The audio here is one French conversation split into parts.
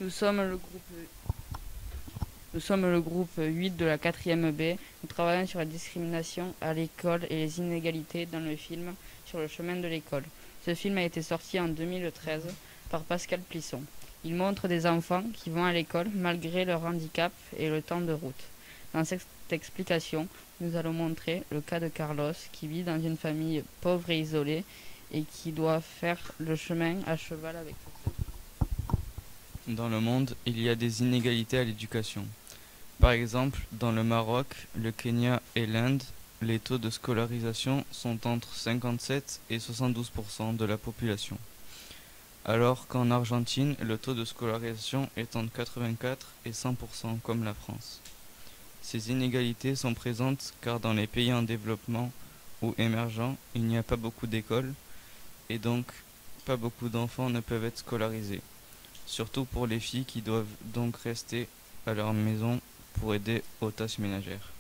Nous sommes le groupe, nous sommes le groupe 8 de la 4e B. Nous travaillons sur la discrimination à l'école et les inégalités dans le film Sur le chemin de l'école. Ce film a été sorti en 2013 par Pascal Plisson. Il montre des enfants qui vont à l'école malgré leur handicap et le temps de route. Dans cette explication, nous allons montrer le cas de Carlos qui vit dans une famille pauvre et isolée et qui doit faire le chemin à cheval avec sa sœur. Dans le monde, il y a des inégalités à l'éducation. Par exemple, dans le Maroc, le Kenya et l'Inde, les taux de scolarisation sont entre 57 et 72% de la population. Alors qu'en Argentine, le taux de scolarisation est entre 84 et 100% comme la France. Ces inégalités sont présentes car dans les pays en développement ou émergents, il n'y a pas beaucoup d'écoles et donc pas beaucoup d'enfants ne peuvent être scolarisés. Surtout pour les filles qui doivent donc rester à leur maison pour aider aux tâches ménagères.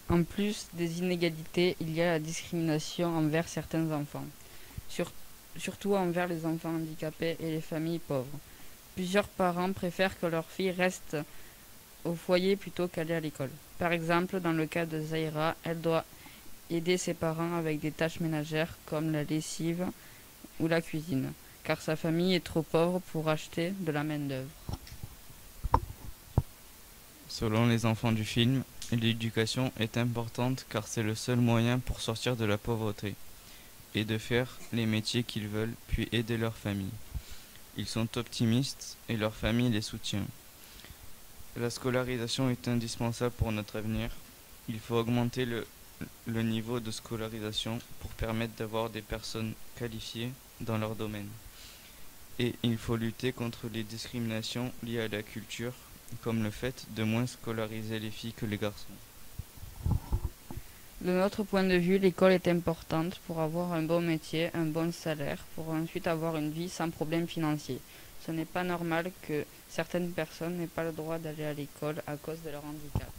En plus des inégalités, il y a la discrimination envers certains enfants, surtout envers les enfants handicapés et les familles pauvres. Plusieurs parents préfèrent que leur fille reste au foyer plutôt qu'aller à l'école. Par exemple, dans le cas de Zaira, elle doit aider ses parents avec des tâches ménagères comme la lessive ou la cuisine, car sa famille est trop pauvre pour acheter de la main-d'œuvre. Selon les enfants du film, l'éducation est importante car c'est le seul moyen pour sortir de la pauvreté et de faire les métiers qu'ils veulent puis aider leur famille. Ils sont optimistes et leur famille les soutient. La scolarisation est indispensable pour notre avenir. Il faut augmenter le niveau de scolarisation pour permettre d'avoir des personnes qualifiées dans leur domaine. Et il faut lutter contre les discriminations liées à la culture, comme le fait de moins scolariser les filles que les garçons. De notre point de vue, l'école est importante pour avoir un bon métier, un bon salaire, pour ensuite avoir une vie sans problème financier. Ce n'est pas normal que certaines personnes n'aient pas le droit d'aller à l'école à cause de leur handicap.